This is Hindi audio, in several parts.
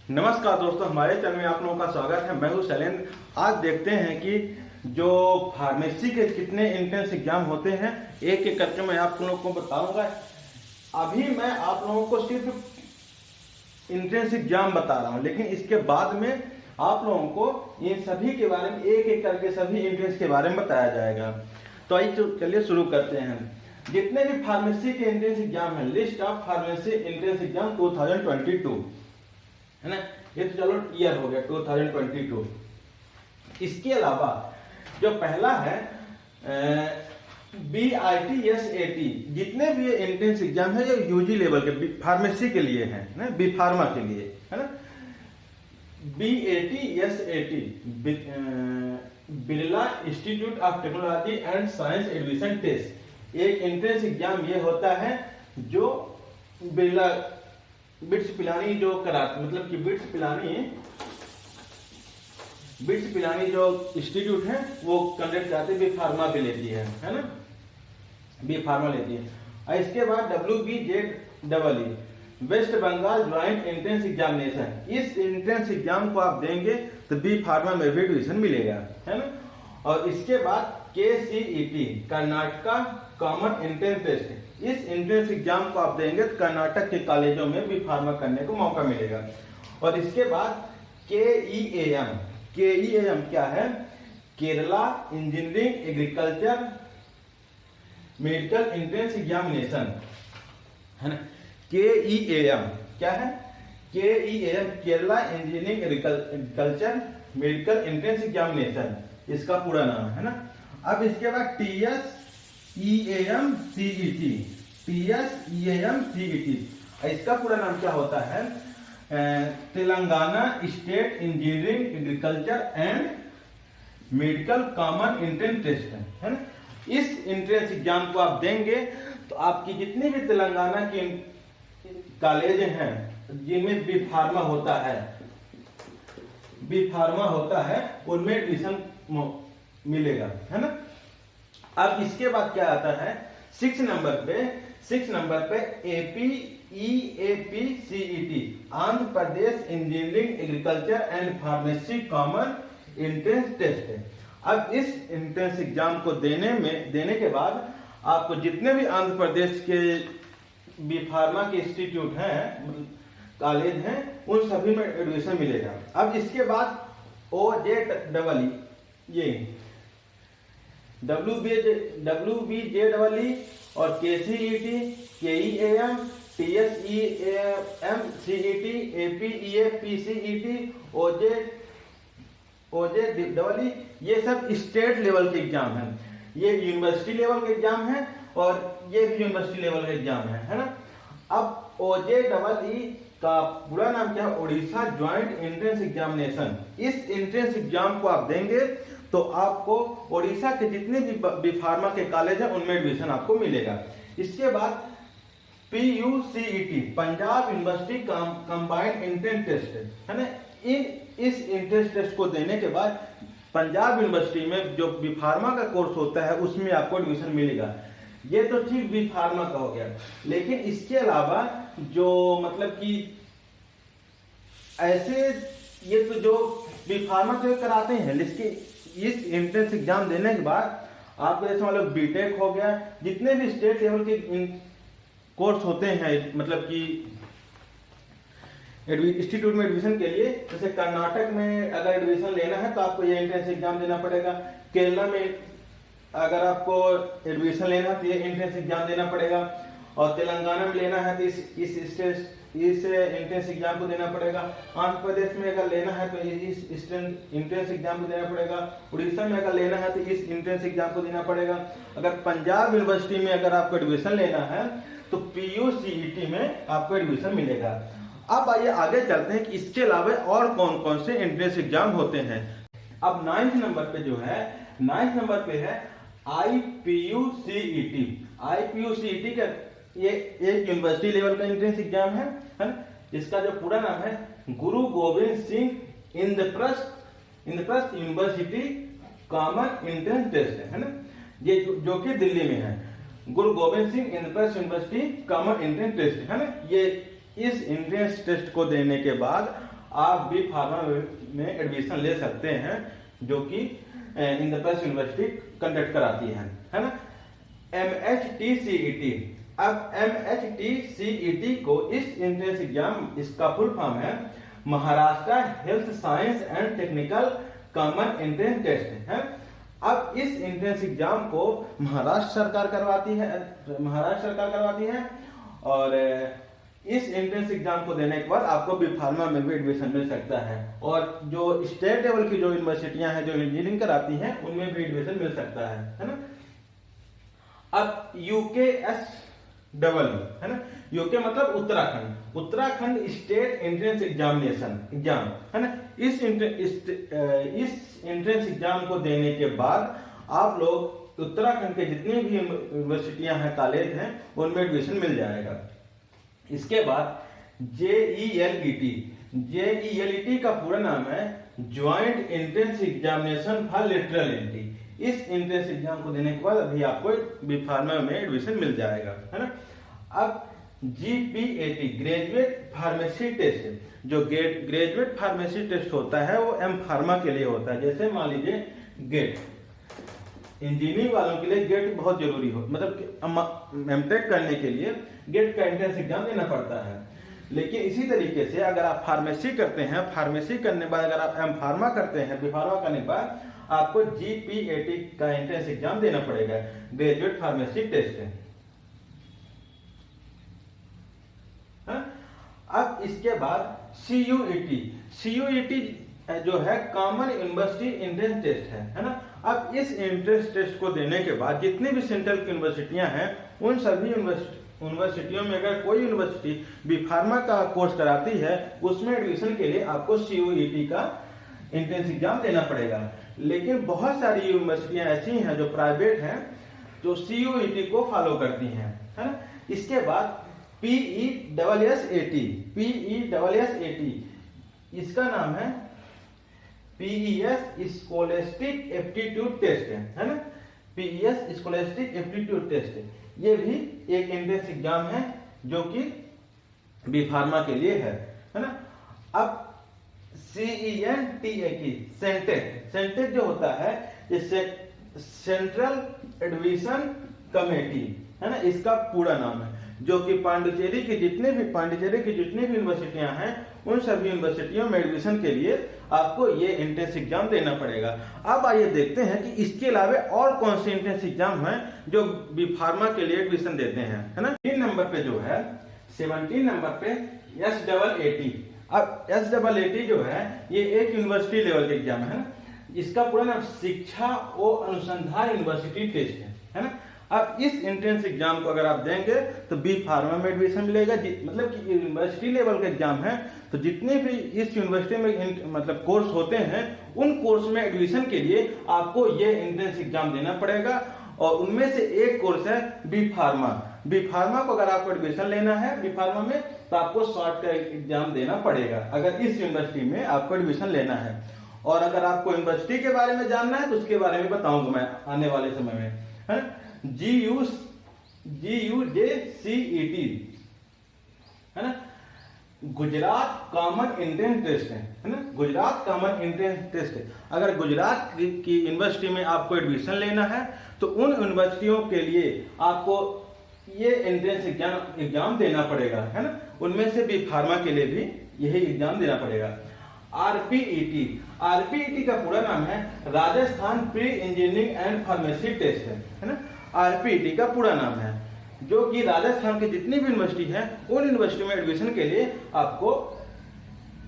नमस्कार दोस्तों, हमारे चैनल में आप लोगों का स्वागत है। मैं हूं शैलेंद्र। आज देखते हैं कि जो फार्मेसी के कितने एंट्रेंस एग्जाम होते हैं, एक एक करके मैं आप लोगों को बताऊंगा। अभी मैं आप लोगों को सिर्फ एंट्रेंस एग्जाम बता रहा हूं, लेकिन इसके बाद में आप लोगों को इन सभी के बारे में एक एक करके सभी एंट्रेंस के बारे में बताया जाएगा। तो आइए चलिए शुरू करते हैं। जितने भी फार्मेसी के एंट्रेंस एग्जाम है, list of pharmacy entrance exam 2022 है ना। ये तो चलो ईयर हो गया 2022। इसके अलावा जो पहला है BITSAT, जितने भी एंट्रेंस एग्जाम है ये यूजी लेवल के फार्मेसी के लिए है ना, बी फार्मा के लिए है ना। BATSAT Birla institute of technology and science admission test, एक एंट्रेंस एग्जाम ये होता है जो बिरला बिट्स पिलानी जो कराते, मतलब कि बिट्स पिलानी जो इंस्टीट्यूट है वो कंडक्ट कराते हैं, बी फार्मा भी लेती है ना, बी फार्मा लेती है। और इसके बाद WBJEE west Bengal joint entrance examination, इस एंट्रेंस एग्जाम को आप देंगे तो बी फार्मा में भी एडमिशन मिलेगा है ना। और इसके बाद KCET Karnataka common entrance test, इस एंट्रेंस एग्जाम को आप देंगे तो कर्नाटक के कॉलेजों में भी फार्मा करने को मौका मिलेगा। और इसके बाद KEAM क्या है? Kerala engineering agriculture medical entrance examination है ना। KEAM क्या है? KEAM Kerala engineering agriculture medical entrance examination, इसका पूरा नाम है ना। अब इसके बाद TSEAM CET, इसका पूरा नाम क्या होता है? Telangana state engineering agriculture and medical common entrance test है ना। इस एंट्रेंस एग्जाम को आप देंगे तो आपकी जितनी भी तेलंगाना के कॉलेज हैं जिनमें बी फार्मा होता है उनमें एडमिशन मिलेगा है ना। अब इसके बाद क्या आता है? 6 नंबर पे APEAPCET Andhra Pradesh engineering agriculture and pharmacy common entrance test है। अब इस एंट्रेंस एग्जाम को देने के बाद आपको जितने भी आंध्र प्रदेश के बी फार्मा के इंस्टीट्यूट हैं, कॉलेज हैं, उन सभी में एडमिशन मिलेगा। अब इसके बाद OJEE ये WBJEE और KCET, KEAM, TSEAM CET, APEAPCET, OJEE, ये सब स्टेट लेवल के एग्जाम हैं। ये यूनिवर्सिटी लेवल के एग्जाम है और ये भी यूनिवर्सिटी लेवल का एग्जाम है ना। अब OJEE का पूरा नाम क्या है? Odisha joint entrance examination. इस एंट्रेंस एग्जाम को आप देंगे तो आपको ओडिशा के जितने भी फार्मा के कॉलेज हैं उनमें एडमिशन आपको मिलेगा। इसके बाद PUCET Punjab university combined entrance test है ना। इस एंट्रेंस टेस्ट को देने के बाद पंजाब यूनिवर्सिटी में जो बी फार्मा का कोर्स होता है उसमें आपको एडमिशन मिलेगा। ये तो ठीक बी फार्मा का हो गया, लेकिन इसके अलावा जो मतलब कि ऐसे ये तो जो बी फार्मा तो कराते हैं, लेकिन इस एंट्रेंस एग्जाम देने के बाद आपको जैसे मतलब बीटेक हो गया, जितने भी स्टेट लेवल के कोर्स होते हैं, मतलब कि इंस्टीट्यूट में एडमिशन के लिए, जैसे कर्नाटक में अगर एडमिशन लेना है तो आपको ये एंट्रेंस एग्जाम देना पड़ेगा। केरला में अगर आपको एडमिशन लेना है तो ये एंट्रेंस एग्जाम देना पड़ेगा। और तेलंगाना में लेना है तो इस एंट्रेंस एग्जाम को देना पड़ेगा। आंध्र प्रदेश में अगर लेना है तो इस एंट्रेंस एग्जाम को देना पड़ेगा। उड़ीसा में अगर लेना है तो इस एंट्रेंस एग्जाम को देना पड़ेगा। अगर पंजाब यूनिवर्सिटी में अगर आपको एडमिशन लेना है तो PUCET में आपको एडमिशन मिलेगा। अब आइए आगे चलते हैं कि इसके अलावा और कौन कौन से एंट्रेंस एग्जाम होते हैं। अब 9 नंबर पे जो है, 9 नंबर पे है IPUCET का ये एक यूनिवर्सिटी लेवल का एंट्रेंस एग्जाम है ना। इसका जो पूरा नाम है Guru Gobind Singh Indraprastha university common entrance test है ना। ये जो कि दिल्ली में है, Guru Gobind Singh Indraprastha university common entrance test है ना। ये इस एंट्रेंस टेस्ट को देने के बाद आप बी फार्मा में एडमिशन ले सकते हैं, जो कि इंद्रप्रस्थ यूनिवर्सिटी कंडक्ट कराती है ना। MHTCET, अब MHTCET को इस एंट्रेंस एग्जाम, इसका फुल फॉर्म है Maharashtra health science and technical common entrance test है। अब इस एंट्रेंस एग्जाम को महाराष्ट्र सरकार करवाती है और इस एंट्रेंस एग्जाम को देने के बाद आपको बी फार्मा में भी एडमिशन मिल सकता है, और जो स्टेट लेवल की जो यूनिवर्सिटियां हैं जो इंजीनियरिंग कराती हैं उनमें भी एडमिशन मिल सकता है ना। अब UKSW है ना, यूके मतलब उत्तराखंड स्टेट एंट्रेंस एग्जाम है ना। इस एंट्रेंस एग्जाम को देने के बाद आप लोग उत्तराखंड के जितनी भी यूनिवर्सिटियां हैं, कॉलेज हैं, उनमें एडमिशन मिल जाएगा। इसके बाद JELET का पूरा नाम है joint entrance examination for lateral entry. इस एंट्रेंस एग्जाम को देने के बाद अभी आपको बी फार्मा में एडमिशन मिल जाएगा, है ना। अब GPAT ग्रेजुएट फार्मेसी टेस्ट, जो ग्रेजुएट फार्मेसी टेस्ट होता है वो एम फार्मा के लिए होता है। जैसे मान लीजिए गेट, इंजीनियरिंग वालों के लिए गेट बहुत जरूरी हो, मतलब एमटेक करने के लिए गेट का एंट्रेंस एग्जाम देना पड़ता है। लेकिन इसी तरीके से अगर आप फार्मेसी करते हैं, फार्मेसी करने के बाद अगर आप एम फार्मा करते हैं, बी फार्मा करने के बाद आपको GPAT का एंट्रेंस एग्जाम देना पड़ेगा, ग्रेजुएट फार्मेसी टेस्ट है। अब इसके बाद CUET जो है कॉमन यूनिवर्सिटी एंट्रेंस टेस्ट है ना। अब इस एंट्रेंस टेस्ट को देने के बाद जितनी भी सेंट्रल की यूनिवर्सिटियां हैं, उन सभी यूनिवर्सिटियों में अगर कोई यूनिवर्सिटी बी फार्मा का कोर्स कराती है, उसमें एडमिशन के लिए आपको CUET का एंट्रेंस एग्जाम देना पड़ेगा। लेकिन बहुत सारी यूनिवर्सिटियां ऐसी हैं जो प्राइवेट हैं, जो CUET को फॉलो करती हैं, है ना। इसके बाद PESSAT, इसका नाम है PES स्कोलेस्टिक एप्टीट्यूड टेस्ट है ना। PES स्कोलेस्टिक एप्टीट्यूड टेस्ट ये भी एक एंट्रेंस एग्जाम है जो कि बी फार्मा के लिए है ना। अब सेंटेक जो होता है, ये सेंट्रल एडमिशन कमेटी है ना, इसका पूरा नाम है, जो कि पांडिचेरी की जितने भी यूनिवर्सिटियां हैं, उन सभी यूनिवर्सिटियों में एडमिशन के लिए आपको ये एंट्रेंस एग्जाम देना पड़ेगा। अब आइए देखते हैं कि इसके अलावा और कौन से एंट्रेंस एग्जाम हैं जो बी फार्मा के लिए एडमिशन देते हैं, है ना। 17 नंबर पे SAAT। अब SAAT जो है ये एक यूनिवर्सिटी लेवल के एग्जाम है ना। इसका पूरा नाम शिक्षा और अनुसंधान यूनिवर्सिटी टेस्ट है ना। अब इस एंट्रेंस एग्जाम को अगर आप देंगे तो बी फार्मा में एडमिशन मिलेगा, मतलब कि यूनिवर्सिटी लेवल का एग्जाम है, तो जितने भी इस यूनिवर्सिटी में मतलब कोर्स होते हैं, उन कोर्स में एडमिशन के लिए आपको ये एंट्रेंस एग्जाम देना पड़ेगा। और उनमें से एक कोर्स है बी फार्मा। बी फार्मा को अगर आपको एडमिशन लेना है बी फार्मा में, तो आपको शॉर्ट का एग्जाम देना पड़ेगा अगर इस यूनिवर्सिटी में आपको एडमिशन लेना है। और अगर आपको यूनिवर्सिटी के बारे में जानना है तो उसके बारे में बताऊंगा मैं आने वाले समय में, है ना। GUJCET है ना, गुजरात कॉमन एंट्रेंस टेस्ट है ना। गुजरात कॉमन एंट्रेंस टेस्ट है। अगर गुजरात की यूनिवर्सिटी में आपको एडमिशन लेना है तो उन यूनिवर्सिटियों के लिए आपको ये एंट्रेंस एग्जाम देना पड़ेगा, है ना। उनमें से भी फार्मा के लिए भी यही एग्जाम देना पड़ेगा। RPET का पूरा नाम है Rajasthan pre engineering and pharmacy test है ना। RPET का पूरा नाम है, जो कि राजस्थान की जितनी भी यूनिवर्सिटी है, उन यूनिवर्सिटी में एडमिशन के लिए आपको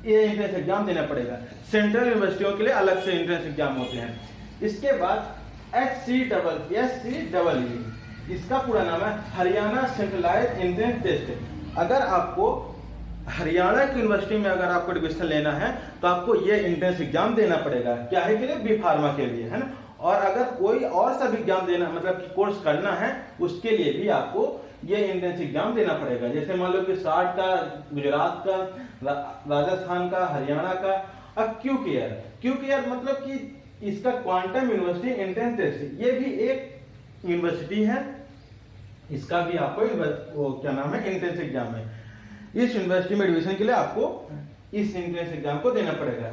ये एंट्रेंस एग्जाम देना पड़ेगा। सेंट्रल यूनिवर्सिटियों के लिए अलग से एंट्रेंस एग्जाम होते हैं। इसके बाद SCEE, इसका पूरा नाम है हरियाणा सेंट्रलाइज्ड एंट्रेंस टेस्ट। अगर आपको हरियाणा की यूनिवर्सिटी में अगर आपको एडमिशन लेना है तो आपको ये एंट्रेंस एग्जाम देना पड़ेगा, क्या है के लिए, बी फार्मा के लिए, है ना। और अगर कोई और सा एग्जाम देना मतलब कि कोर्स करना है, उसके लिए भी आपको ये एंट्रेंस एग्जाम देना पड़ेगा। जैसे मान लो कि SAT का, गुजरात का, राजस्थान का, हरियाणा का। अब क्यूकेयर मतलब कि इसका क्वांटम यूनिवर्सिटी एंट्रेंस टेस्ट, ये भी एक यूनिवर्सिटी है, इसका भी आपको वो क्या नाम है, एंट्रेंस एग्जाम है। इस यूनिवर्सिटी में एडमिशन के लिए आपको इस एंट्रेंस एग्जाम को देना पड़ेगा।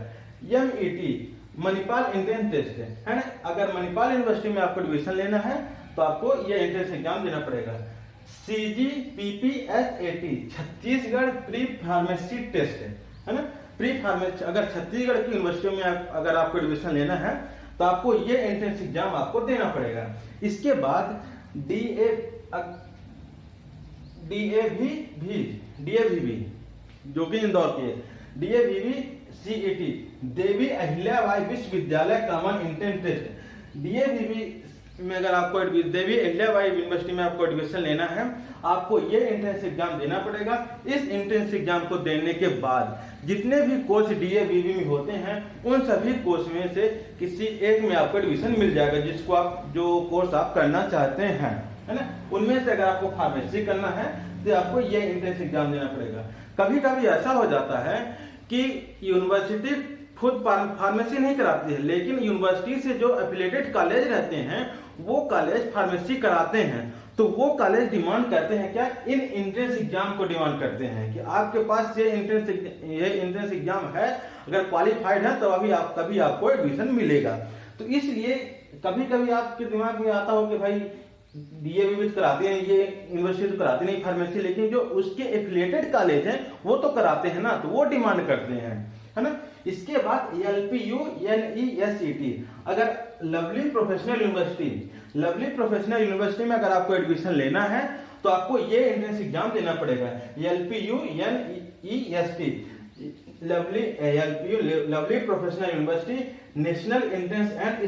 MET मणिपाल एंट्रेंस टेस्ट है ना। अगर मणिपाल यूनिवर्सिटी में आपको एडमिशन लेना है तो आपको ये एंट्रेंस एग्जाम देना पड़ेगा। CGPPHAT Chhattisgarh pre pharmacy test है ना। प्री फार्मेसी, अगर छत्तीसगढ़ की यूनिवर्सिटी में अगर आपको एडमिशन लेना है तो आपको ये एंट्रेंस एग्जाम आपको देना पड़ेगा। इसके बाद DAVV जो कि इंदौर की है, DAVV CET देवी अहिल्याबाई विश्वविद्यालय कॉमन एंट्रेंस टेस्ट। DAVV में अगर आपको देवी अहिल्याबाई यूनिवर्सिटी में आपको एडमिशन लेना है, आपको ये एंट्रेंस एग्जाम देना पड़ेगा। इस एंट्रेंस एग्जाम को देने के बाद जितने भी कोर्स DAVV में होते हैं उन सभी कोर्स में से किसी एक में आपको एडमिशन मिल जाएगा, जिसको आप जो कोर्स आप करना चाहते हैं, है ना। उनमें से अगर आपको फार्मेसी करना है तो आपको ये एंट्रेंस एग्जाम देना पड़ेगा। कभी कभी ऐसा हो जाता है कि यूनिवर्सिटी खुद फार्मेसी नहीं कराती है, लेकिन यूनिवर्सिटी से जो एफिलिएटेड कॉलेज रहते हैं वो कॉलेज फार्मेसी कराते हैं। तो वो कॉलेज डिमांड करते हैं क्या, इन एंट्रेंस एग्जाम को डिमांड करते हैं कि आपके पास ये एंट्रेंस एग्जाम है, अगर क्वालिफाइड है तो तभी आपको एडमिशन मिलेगा। तो इसलिए कभी कभी आपके दिमाग में आता हो कि भाई DAVV कराते हैं, ये यूनिवर्सिटी तो कराती नहीं फार्मेसी, लेकिन जो उसके एफिलिएटेड कॉलेज हैं वो तो कराते हैं ना, तो वो डिमांड करते हैं, है ना। इसके बाद LPU NESET, अगर लवली प्रोफेशनल यूनिवर्सिटी में अगर आपको एडमिशन लेना है तो आपको ये एंट्रेंस एग्जाम देना पड़ेगा। LPU NEST lovely professional university national entrance and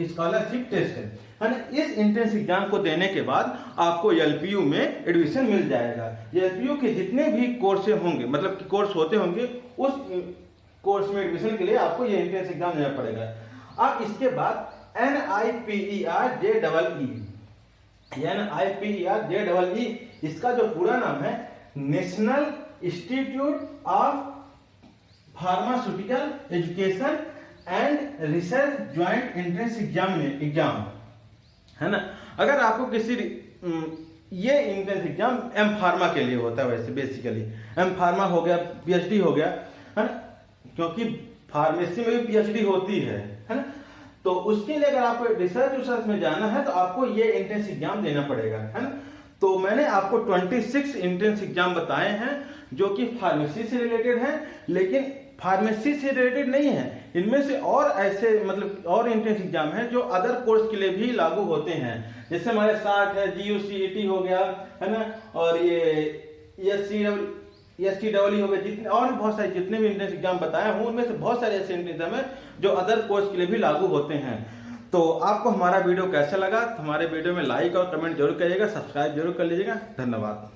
scholarship test है ना। इस एंट्रेंस एग्जाम को देने के बाद आपको LPU में एडमिशन मिल जाएगा। LPU के जितने भी कोर्स होंगे, मतलब कि कोर्स होते होंगे, उस कोर्स में एडमिशन के लिए आपको ये एंट्रेंस एग्जाम देना पड़ेगा। अब इसके बाद NIPER इसका जो पूरा नाम है national institute of pharmaceutical education and research joint entrance exam है ना। अगर आपको किसी ये एंट्रेंस एग्जाम M फार्मा के लिए होता है, वैसे बेसिकली M फार्मा हो गया, PhD हो गया, है ना, क्योंकि फार्मेसी में भी PhD होती है ना। तो उसके लिए अगर आपको रिसर्च में जाना है तो आपको ये एंट्रेंस एग्जाम देना पड़ेगा, है ना। तो मैंने आपको 26 एंट्रेंस एग्जाम बताए हैं जो कि फार्मेसी से रिलेटेड हैं, लेकिन फार्मेसी से रिलेटेड नहीं है। इनमें से और ऐसे मतलब और एंट्रेंस एग्जाम हैं जो अदर कोर्स के लिए भी लागू होते हैं, जैसे हमारे 60 है, GUCET हो गया, है ना, और ये SCEE हो गया, जितने और भी बहुत सारे जितने भी एंट्रेंस एग्जाम बताए हूँ उनमें से बहुत सारे ऐसे एंट्रेंस एग्जाम है जो अदर कोर्स के लिए भी लागू होते हैं। तो आपको हमारा वीडियो कैसा लगा, हमारे वीडियो में लाइक और कमेंट जरूर करिएगा, सब्सक्राइब जरूर कर लीजिएगा। धन्यवाद।